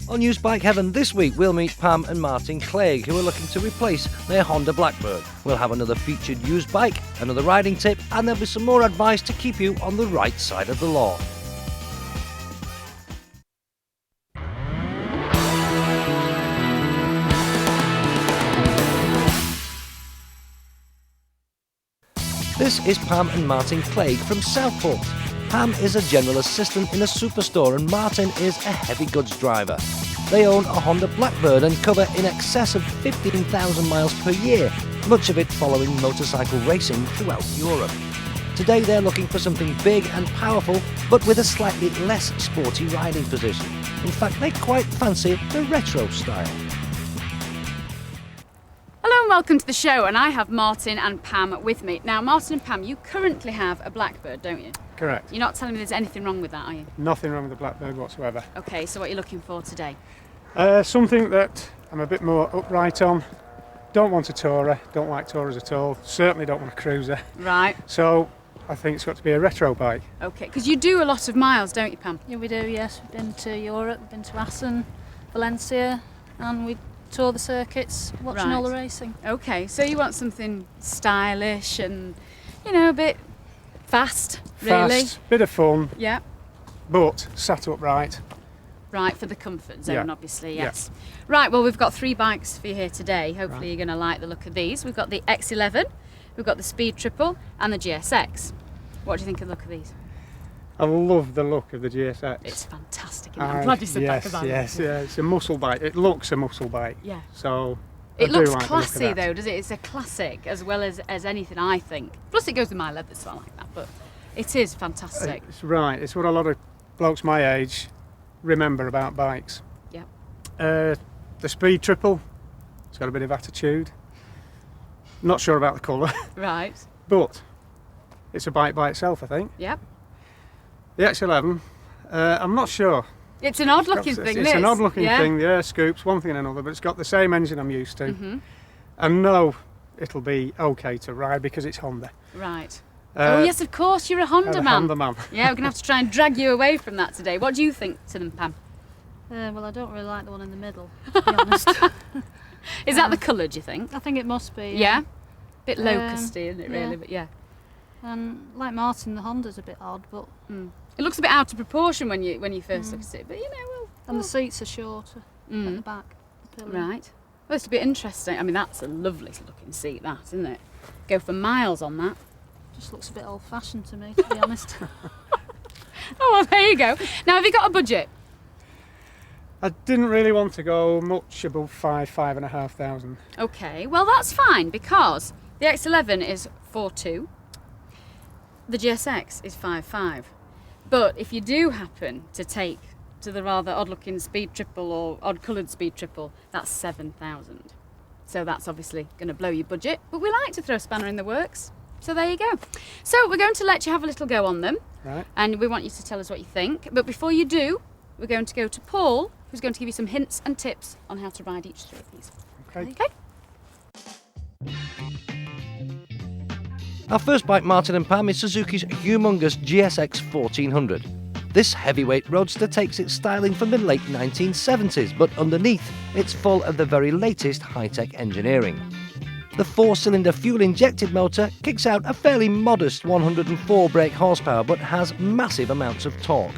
On Used Bike Heaven this week, we'll meet Pam and Martin Clague, who are looking to replace their Honda Blackbird. We'll have another featured used bike, another riding tip, and there'll be some more advice to keep you on the right side of the law. This is Pam and Martin Clague from Southport. Pam is a general assistant in a superstore and Martin is a heavy goods driver. They own a Honda Blackbird and cover in excess of 15,000 miles per year, much of it following motorcycle racing throughout Europe. Today they're looking for something big and powerful, but with a slightly less sporty riding position. In fact, they quite fancy the retro style. Hello and welcome to the show, and I have Martin and Pam with me. Now, Martin and Pam, you currently have a Blackbird, don't you? Correct. You're not telling me there's anything wrong with that, are you? Nothing wrong with the Blackbird whatsoever. Okay, so what are you looking for today? Something that I'm a bit more upright on. Don't want a tourer, don't like tourers at all. Certainly don't want a cruiser. Right. So I think it's got to be a retro bike. Okay, because you do a lot of miles, don't you, Pam? Yeah, we do, yes. We've been to Europe, we've been to Assen, Valencia, and we tour the circuits, watching all the racing. Okay, so you want something stylish and, you know, a bit fast, really? Fast, bit of fun, Yeah. but sat upright. Right, for the comfort zone, Yeah. obviously, Yeah. yes. Right, well, we've got 3 bikes for you here today. Hopefully Right. you're going to like the look of these. We've got the X11, we've got the Speed Triple, and the GSX. What do you think of the look of these? I love the look of the GSX. It's fantastic, isn't it? I'm glad you said that, Yes, because I yes, love it. yeah. It's a muscle bike. It looks a muscle bike. Yeah. So It I do looks like the look of classy that. though, does it? It's a classic as well as anything, I think. Plus it goes with my leather, so I like that, but it is fantastic. It's right. It's what a lot of blokes my age remember about bikes. Yeah. The Speed Triple, it's got a bit of attitude. Not sure about the colour, Right. but it's a bike by itself, I think. Yep. The X11, I'm not sure. It's an odd looking thing, It's an odd looking yeah. thing, the air scoops, one thing and another, but it's got the same engine I'm used to. Mm-hmm. And no, it'll be okay to ride because it's Honda. Right. Oh yes, of course, you're a Honda I'm a man. Honda man. Yeah, we're going to have to try and drag you away from that today. What do you think to them, Pam? Well, I don't really like the one in the middle, to be honest. Is that the colour, do you think? I think it must be. Yeah? Bit locusty, isn't it, really? yeah. But yeah. And like Martin, the Honda's a bit odd, but It looks a bit out of proportion when you first look at it, but you know, and the seats are shorter at the back. The pillion. Right. Well, it's a bit interesting. I mean, that's a lovely looking seat, that, isn't it? Go for miles on that. Just looks a bit old-fashioned to me, to be honest. Oh, well, there you go. Now, have you got a budget? I didn't really want to go much above 5,500. Okay, well, that's fine because the X11 is 4.2, the GSX is 5.5. But if you do happen to take to the rather odd-looking Speed Triple or odd-coloured Speed Triple, that's 7,000. So that's obviously going to blow your budget, but we like to throw a spanner in the works. So there you go. So we're going to let you have a little go on them, Right. and we want you to tell us what you think. But before you do, we're going to go to Paul, who's going to give you some hints and tips on how to ride each 3 of these. Okay. Okay? Our first bike, Martin and Pam, is Suzuki's humongous GSX 1400. This heavyweight roadster takes its styling from the late 1970s, but underneath, it's full of the very latest high-tech engineering. The 4-cylinder fuel-injected motor kicks out a fairly modest 104 brake horsepower, but has massive amounts of torque.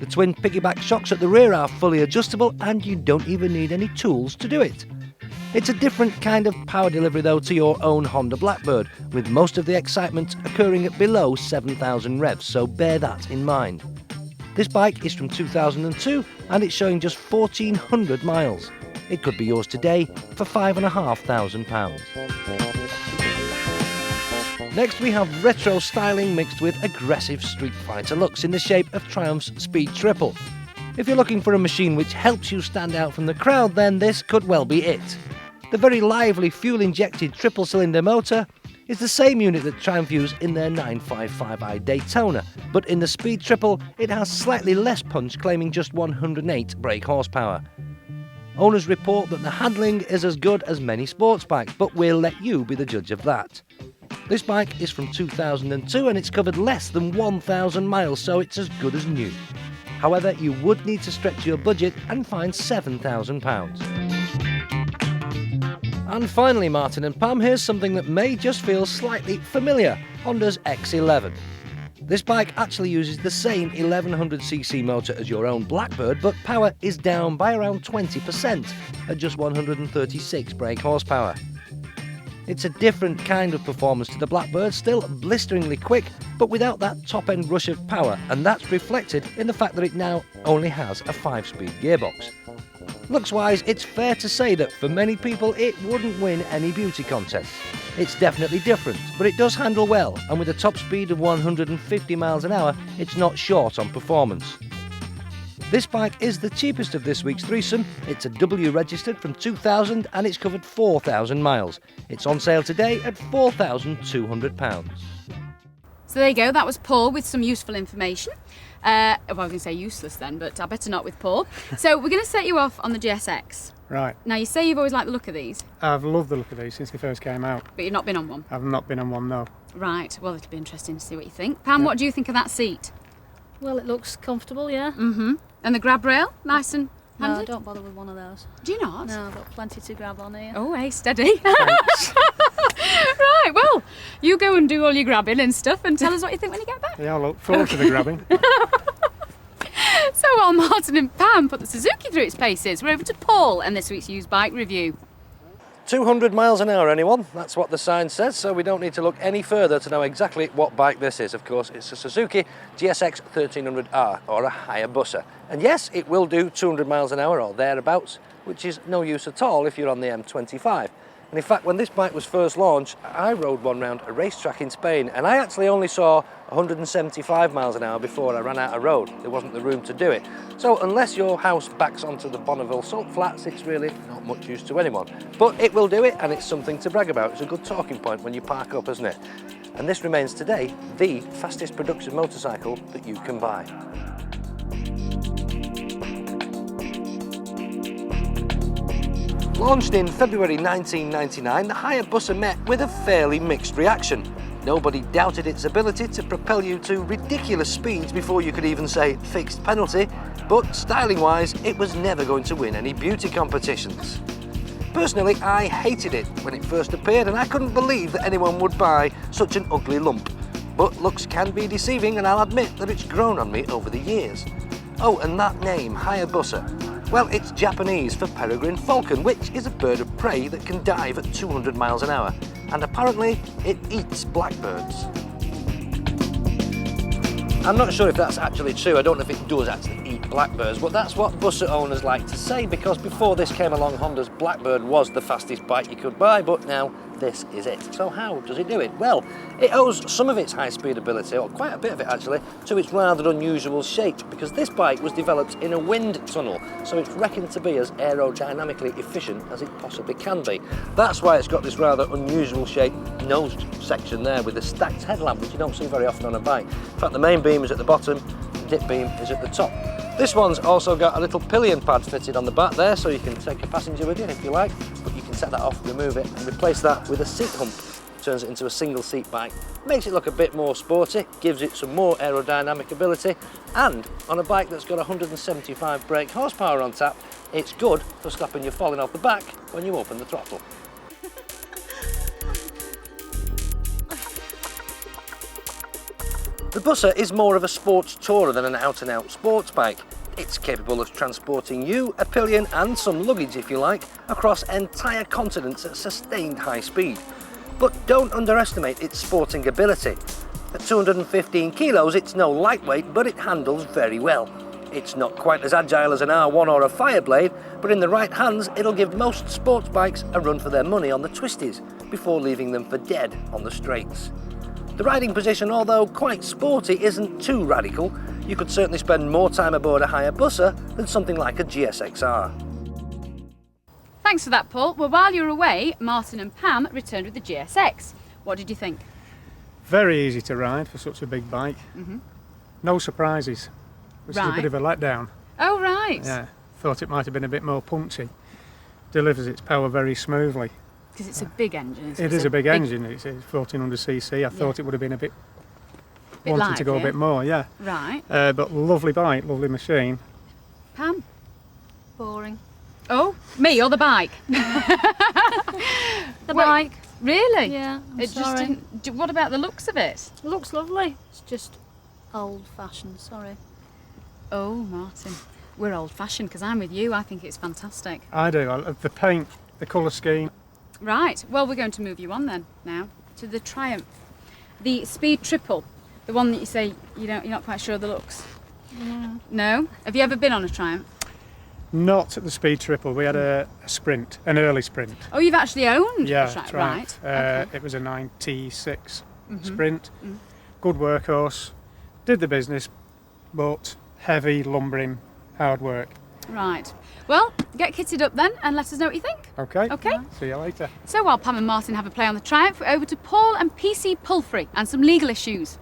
The twin piggyback shocks at the rear are fully adjustable, and you don't even need any tools to do it. It's a different kind of power delivery though to your own Honda Blackbird, with most of the excitement occurring at below 7,000 revs, so bear that in mind. This bike is from 2002 and it's showing just 1,400 miles. It could be yours today for £5,500. Next we have retro styling mixed with aggressive Street Fighter looks in the shape of Triumph's Speed Triple. If you're looking for a machine which helps you stand out from the crowd, then this could well be it. The very lively fuel-injected triple-cylinder motor is the same unit that Triumph used in their 955i Daytona, but in the Speed Triple it has slightly less punch, claiming just 108 brake horsepower. Owners report that the handling is as good as many sports bikes, but we'll let you be the judge of that. This bike is from 2002 and it's covered less than 1,000 miles, so it's as good as new. However, you would need to stretch your budget and find £7,000. And finally, Martin and Pam, here's something that may just feel slightly familiar: Honda's X11. This bike actually uses the same 1100cc motor as your own Blackbird, but power is down by around 20% at just 136 brake horsepower. It's a different kind of performance to the Blackbird, still blisteringly quick, but without that top-end rush of power, and that's reflected in the fact that it now only has a 5-speed gearbox. Looks-wise, it's fair to say that for many people it wouldn't win any beauty contests. It's definitely different, but it does handle well, and with a top speed of 150 miles an hour, it's not short on performance. This bike is the cheapest of this week's threesome. It's a W registered from 2000 and it's covered 4,000 miles. It's on sale today at £4,200. So there you go, that was Paul with some useful information. Well, I was going to say useless then, but I better not with Paul. So we're going to set you off on the GSX. Right. Now, you say you've always liked the look of these, I've loved the look of these since they first came out. but you've not been on one. I've not been on one, no. Right, well, it'll be interesting to see what you think. Pam, Yeah. what do you think of that seat? Well, it looks comfortable, yeah. And the grab rail, nice and No, handy? don't bother with one of those. Do you not? No, I've got plenty to grab on here. Oh, hey, steady. Right, well, you go and do all your grabbing and stuff and tell us what you think when you get back. Yeah, I look forward to the grabbing. So while Martin and Pam put the Suzuki through its paces, we're over to Paul and this week's used bike review. 200 miles an hour, anyone? That's what the sign says, so we don't need to look any further to know exactly what bike this is. Of course, it's a Suzuki GSX 1300R, or a Hayabusa. And yes, it will do 200 miles an hour or thereabouts, which is no use at all if you're on the M25. And in fact, when this bike was first launched, I rode one round a racetrack in Spain, and I actually only saw 175 miles an hour before I ran out of road. There wasn't the room to do it. So unless your house backs onto the Bonneville salt flats, it's really not much use to anyone. But it will do it, and it's something to brag about. It's a good talking point when you park up, isn't it? And this remains today the fastest production motorcycle that you can buy. Launched in February 1999, the Hayabusa met with a fairly mixed reaction. Nobody doubted its ability to propel you to ridiculous speeds before you could even say fixed penalty, but styling-wise, it was never going to win any beauty competitions. Personally, I hated it when it first appeared, and I couldn't believe that anyone would buy such an ugly lump. But looks can be deceiving, and I'll admit that it's grown on me over the years. Oh, and that name, Hayabusa. Well, it's Japanese for peregrine falcon, which is a bird of prey that can dive at 200 miles an hour. And apparently, it eats blackbirds. I'm not sure if that's actually true. I don't know if it does actually eat blackbirds, but that's what Busa owners like to say, because before this came along, Honda's Blackbird was the fastest bike you could buy, but now this is it. So how does it do it? Well, it owes some of its high-speed ability, or quite a bit of it actually, to its rather unusual shape, because this bike was developed in a wind tunnel, so it's reckoned to be as aerodynamically efficient as it possibly can be. That's why it's got this rather unusual shaped nose section there with a stacked headlamp, which you don't see very often on a bike. In fact, the main beam is at the bottom, the dip beam is at the top. This one's also got a little pillion pad fitted on the back there, so you can take a passenger with you if you like, but you can set that off, remove it, and replace that with a seat hump. Turns it into a single seat bike. Makes it look a bit more sporty, gives it some more aerodynamic ability, and on a bike that's got 175 brake horsepower on tap, it's good for stopping you falling off the back when you open the throttle. The Busa is more of a sports tourer than an out-and-out sports bike. It's capable of transporting you, a pillion and some luggage if you like, across entire continents at sustained high speed. But don't underestimate its sporting ability. At 215 kilos it's no lightweight, but it handles very well. It's not quite as agile as an R1 or a Fireblade, but in the right hands it'll give most sports bikes a run for their money on the twisties, before leaving them for dead on the straights. The riding position, although quite sporty, isn't too radical. You could certainly spend more time aboard a Hayabusa than something like a GSXR. Thanks for that, Paul. Well, while you were away, Martin and Pam returned with the GSX. What did you think? Very easy to ride for such a big bike. No surprises, which is a bit of a letdown. Oh, right. Yeah, thought it might have been a bit more punchy. Delivers its power very smoothly. Because it's a big engine. It is a big engine. It's 1400cc. I thought it would have been a bit wanting to go a bit more, yeah. Right. But lovely bike, lovely machine. Pam? Boring. Oh, me or the bike? The bike. Really? Yeah, I'm It just sorry. didn't. What about the looks of it? It looks lovely. It's just old-fashioned. Sorry. Oh, Martin, we're old-fashioned because I'm with you. I think it's fantastic. I do. I love the paint, the colour scheme. Right. Well, we're going to move you on then now to the Triumph, the Speed Triple, the one that you say you're not quite sure of the looks. No. Have you ever been on a Triumph? Not the Speed Triple. We had a sprint, an early sprint. Oh, you've actually owned Yeah, a Triumph, Triumph. right? Okay. It was a 96 sprint. Good workhorse. Did the business, but heavy, lumbering, hard work. Right. Well, get kitted up then and let us know what you think. Okay. Okay. See you later. So while Pam and Martin have a play on the Triumph, we're over to Paul and PC Pulfrey and some legal issues.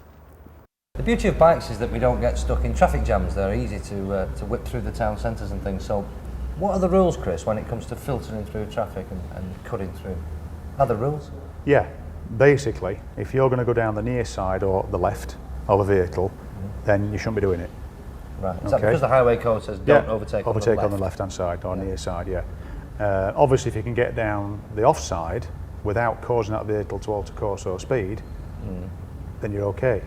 The beauty of bikes is that we don't get stuck in traffic jams. They're easy to whip through the town centres and things. So what are the rules, Chris, when it comes to filtering through traffic and cutting through? Are there rules? Yeah, basically, if you're going to go down the near side or the left of a vehicle, then you shouldn't be doing it. Right. Is that because the highway code says don't overtake on the left-hand side or near side, yeah. Obviously, if you can get down the offside without causing that vehicle to alter course or speed, then you're okay.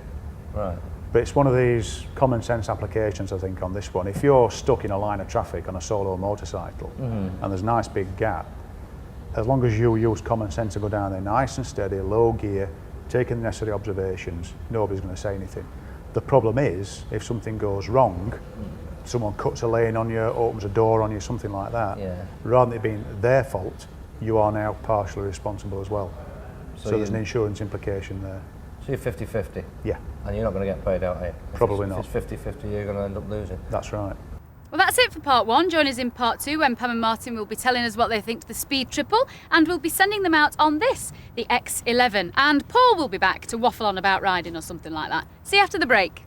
Right. But it's one of these common sense applications, I think, on this one. If you're stuck in a line of traffic on a solo motorcycle and there's a nice big gap, as long as you use common sense to go down there nice and steady, low gear, taking the necessary observations, nobody's going to say anything. The problem is, if something goes wrong, someone cuts a lane on you, opens a door on you, something like that, rather than it being their fault, you are now partially responsible as well. So there's an insurance implication there. So you're 50-50? Yeah. And you're not going to get paid out, are you? Probably not. If it's 50-50, you're going to end up losing. That's right. Well, that's it for part one. Join us in part two when Pam and Martin will be telling us what they think to the Speed Triple, and we'll be sending them out on this, the X11. And Paul will be back to waffle on about riding or something like that. See you after the break.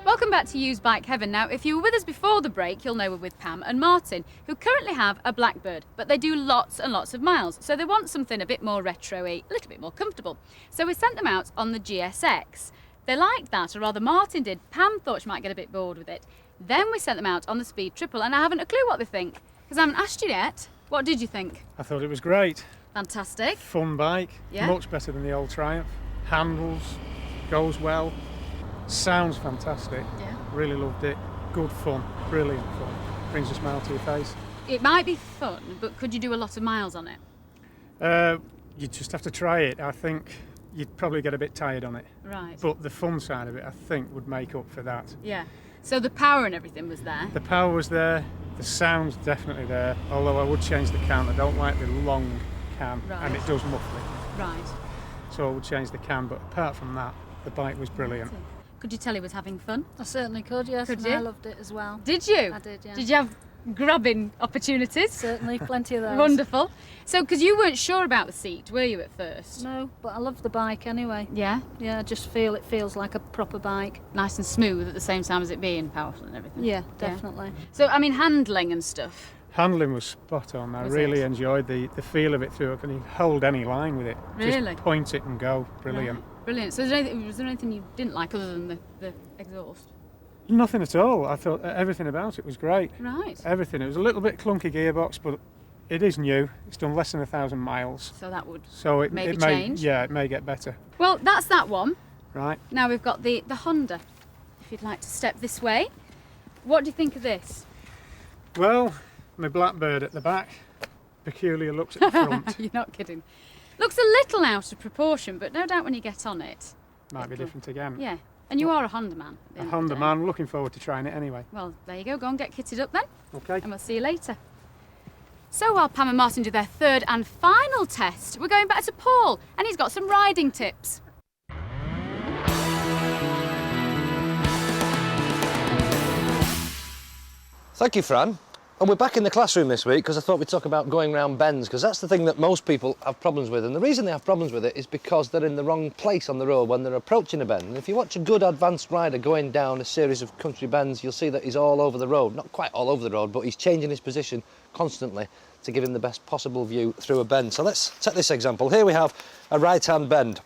Welcome back to Used Bike Heaven. Now, if you were with us before the break, you'll know we're with Pam and Martin, who currently have a Blackbird, but they do lots and lots of miles, so they want something a bit more retro-y, a little bit more comfortable. So we sent them out on the GSX. They liked that, or rather Martin did. Pam thought she might get a bit bored with it. Then we sent them out on the Speed Triple, and I haven't a clue what they think, because I haven't asked you yet. What did you think? I thought it was great. Fantastic. Fun bike. Yeah. Much better than the old Triumph. Handles, goes well. Sounds fantastic. Yeah. Really loved it. Good fun. Brilliant fun. Brings a smile to your face. It might be fun, but could you do a lot of miles on it? You just have to try it. I think you'd probably get a bit tired on it. Right. But the fun side of it, I think, would make up for that. Yeah. So the power and everything was there. The power was there. The sound's definitely there. Although I would change the cam. I don't like the long cam, and it does muffle it. Right. So I would change the cam. But apart from that, the bike was brilliant. Could you tell he was having fun? I certainly could, yes. Could and you? I loved it as well. Did you? I did, yeah. Did you have grabbing opportunities? Certainly, plenty of those. Wonderful. So, because you weren't sure about the seat, were you, at first? No, but I love the bike anyway. Yeah? Yeah, I just feel it feels like a proper bike. Nice and smooth at the same time as it being powerful and everything. Yeah, definitely. So, I mean, handling and stuff. Handling was spot on. I really enjoyed the feel of it through. I can hold any line with it. Really? Just point it and go. Brilliant. Right. Brilliant. So, was there anything you didn't like other than the exhaust? Nothing at all. I thought everything about it was great. Right. Everything. It was a little bit clunky gearbox, but it is new. It's done less than 1,000 miles. So that would It may change. Yeah, it may get better. Well, that's that one. Right. Now we've got the Honda. If you'd like to step this way. What do you think of this? Well, my Blackbird at the back. Peculiar looks at the front. You're not kidding. Looks a little out of proportion, but no doubt when you get on it. Might be different again. Yeah. And you are a Honda man. at the A end of Honda the day. man. Looking forward to trying it anyway. Well, there you go. Go and get kitted up then. Okay. And we'll see you later. So while Pam and Martin do their third and final test, we're going back to Paul, and he's got some riding tips. Thank you, Fran. And we're back in the classroom this week because I thought we'd talk about going round bends, because that's the thing that most people have problems with. And the reason they have problems with it is because they're in the wrong place on the road when they're approaching a bend. And if you watch a good advanced rider going down a series of country bends, you'll see that he's all over the road. Not quite all over the road, but he's changing his position constantly to give him the best possible view through a bend. So let's take this example. Here we have a right-hand bend.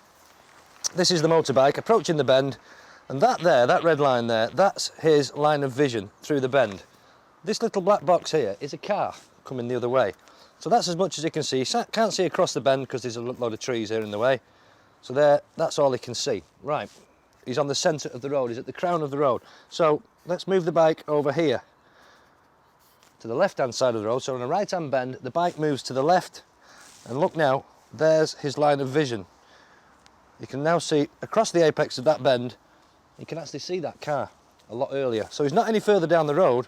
This is the motorbike approaching the bend, and that there, that red line there, that's his line of vision through the bend. This little black box here is a car coming the other way. So that's as much as he can see. He can't see across the bend because there's a load of trees here in the way. So there, that's all he can see. Right, he's on the centre of the road, he's at the crown of the road. So let's move the bike over here to the left-hand side of the road. So on a right-hand bend, the bike moves to the left, and look now, there's his line of vision. You can now see across the apex of that bend, you can actually see that car a lot earlier. So he's not any further down the road,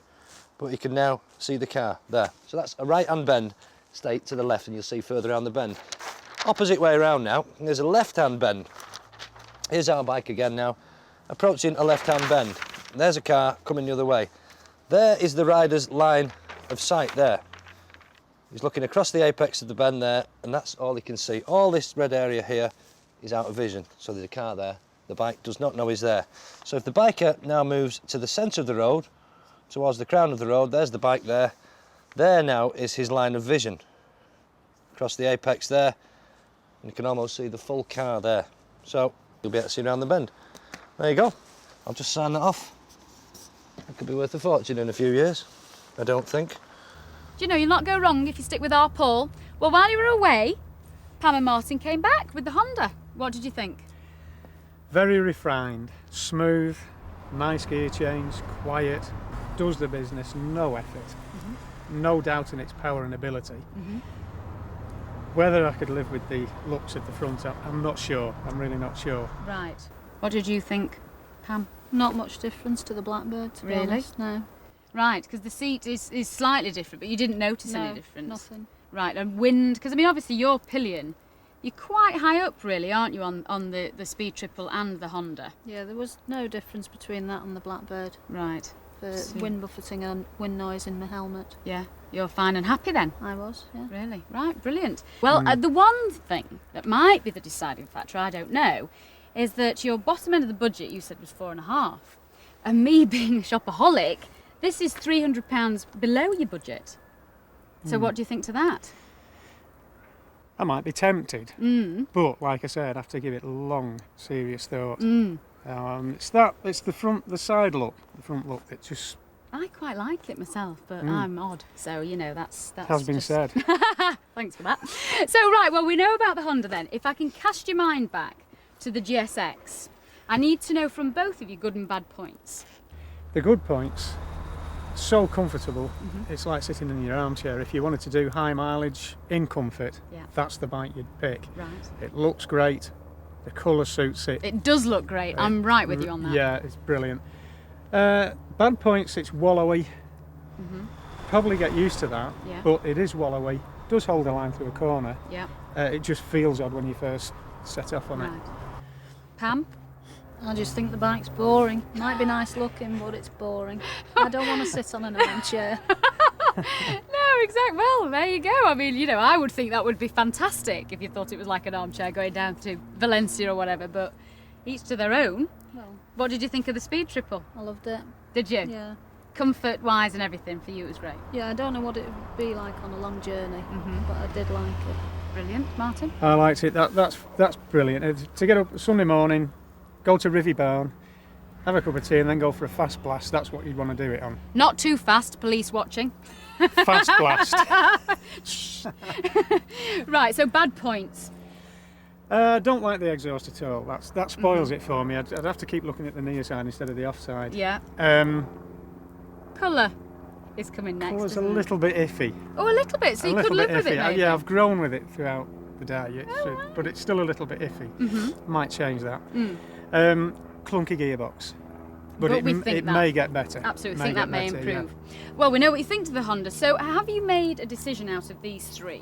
but you can now see the car there. So that's a right-hand bend, straight to the left, and you'll see further around the bend. Opposite way around now, there's a left-hand bend. Here's our bike again now, approaching a left-hand bend. There's a car coming the other way. There is the rider's line of sight there. He's looking across the apex of the bend there, and that's all he can see. All this red area here is out of vision, so there's a car there. The bike does not know he's there. So if the biker now moves to the centre of the road, towards the crown of the road, there's the bike there. There now is his line of vision. Across the apex there, and you can almost see the full car there. So you'll be able to see around the bend. There you go. I'll just sign that off. It could be worth a fortune in a few years, I don't think. Do you know, you'll not go wrong if you stick with our Paul. Well, while you were away, Pam and Martin came back with the Honda. What did you think? Very refined, smooth, nice gear change, quiet, does the business, no effort, no doubt in its power and ability. Whether I could live with the looks at the front, I'm not sure. I'm really not sure. Right. What did you think, Pam? Not much difference to the Blackbird, to be Really? honest, no. Right, because the seat is slightly different, but you didn't notice any difference. Nothing. Right, and wind, because I mean obviously your pillion, you're quite high up really, aren't you, on the Speed Triple and the Honda? Yeah, there was no difference between that and the Blackbird Right, for See. wind buffeting and wind noise in my helmet. yeah, you're fine and happy then? I was, yeah. Really? Right, brilliant. Well, the one thing that might be the deciding factor, I don't know, is that your bottom end of the budget you said was 4.5. And me being a shopaholic, this is £300 below your budget. So what do you think to that? I might be tempted, but like I said, I have to give it long, serious thought. It's the side look, the front look that just I quite like it myself, but I'm odd, so you know that's has been just... said. Thanks for that. So right, well we know about the Honda then. If I can cast your mind back to the GSX, I need to know from both of you good and bad points. The good points, so comfortable. It's like sitting in your armchair. If you wanted to do high mileage in comfort, Yeah. that's the bike you'd pick. Right. It looks great. The colour suits it. It does look great. I'm right with you on that. Yeah, it's brilliant. Bad points, it's wallowy. Probably get used to that, Yeah. but it is wallowy. Does hold the line through a corner. Yeah. It just feels odd when you first set off on Right. it. Pam? I just think the bike's boring. Might be nice looking, but it's boring. I don't want to sit on an armchair. No, exactly. Well, there you go. I mean, you know, I would think that would be fantastic if you thought it was like an armchair going down to Valencia or whatever, but each to their own. Well, What did you think of the Speed Triple? I loved it. Did you? Yeah. Comfort-wise and everything, for you it was great. Yeah, I don't know what it would be like on a long journey, but I did like it. Brilliant. Martin? I liked it. That's brilliant. To get up Sunday morning, go to Rivy Barn, have a cup of tea, and then go for a fast blast. That's what you'd want to do it on. Not too fast, police watching. Fast blast. Right, so bad points. I don't like the exhaust at all. That spoils it for me. I'd have to keep looking at the near side instead of the off side. Yeah. Colour is coming next. Colour's a isn't it? little bit iffy. Oh, a little bit, so A you little could live bit with it iffy. maybe. Yeah, I've grown with it throughout the day, but it's still a little bit iffy. Might change that. Clunky gearbox, but we think it that. may get better. Absolutely, May think that get may better, improve. Well, we know what you think to the Honda. So, have you made a decision out of these three?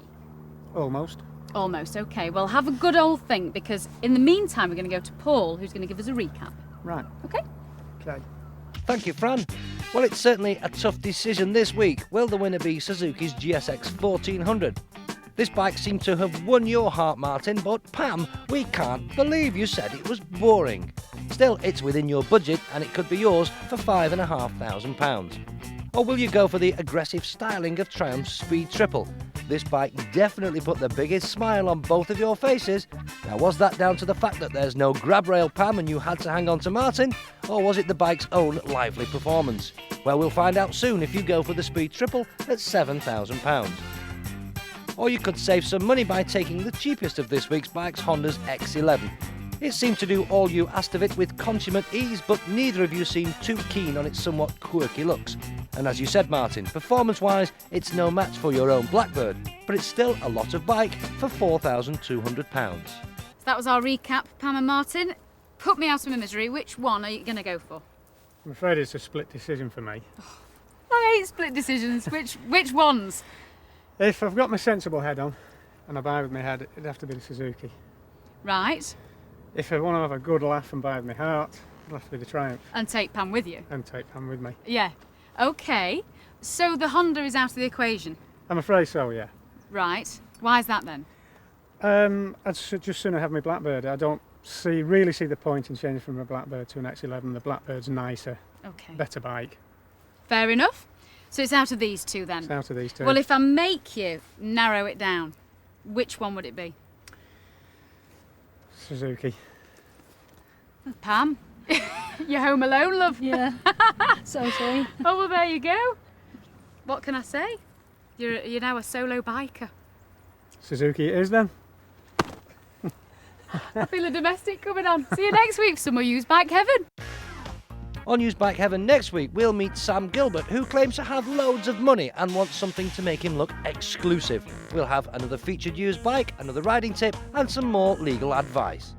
Yeah. Almost. Almost. Okay. Well, have a good old think, because in the meantime, we're going to go to Paul, who's going to give us a recap. Right. Okay. Okay. Thank you, Fran. Well, it's certainly a tough decision this week. Will the winner be Suzuki's GSX 1400? This bike seemed to have won your heart, Martin, but Pam, we can't believe you said it was boring. Still, it's within your budget and it could be yours for £5,500. Or will you go for the aggressive styling of Triumph's Speed Triple? This bike definitely put the biggest smile on both of your faces. Now, was that down to the fact that there's no grab rail, Pam, and you had to hang on to Martin? Or was it the bike's own lively performance? Well, we'll find out soon if you go for the Speed Triple at £7,000. Or you could save some money by taking the cheapest of this week's bikes, Honda's X11. It seemed to do all you asked of it with consummate ease, but neither of you seemed too keen on its somewhat quirky looks. And as you said, Martin, performance-wise, it's no match for your own Blackbird, but it's still a lot of bike for £4,200. So that was our recap, Pam and Martin. Put me out of my misery. Which one are you going to go for? I'm afraid it's a split decision for me. I hate split decisions. Which ones? If I've got my sensible head on and I buy with my head, it'd have to be the Suzuki. Right. If I want to have a good laugh and buy with my heart, it'll have to be the Triumph. And take Pam with you. And take Pam with me. Yeah. Okay. So the Honda is out of the equation. I'm afraid so, yeah. Right. Why is that then? I'd just sooner have my Blackbird. I don't really see the point in changing from a Blackbird to an X11. The Blackbird's nicer, Okay. better bike. Fair enough. So it's out of these two then. It's out of these two. Well, if I make you narrow it down, which one would it be? Suzuki. Pam? You're home alone, love. Yeah. So sorry. Oh, well, there you go. What can I say? You're now a solo biker. Suzuki it is then. I feel a domestic coming on. See you next week, some more used bike heaven. On Used Bike Heaven next week, we'll meet Sam Gilbert, who claims to have loads of money and wants something to make him look exclusive. We'll have another featured used bike, another riding tip, and some more legal advice.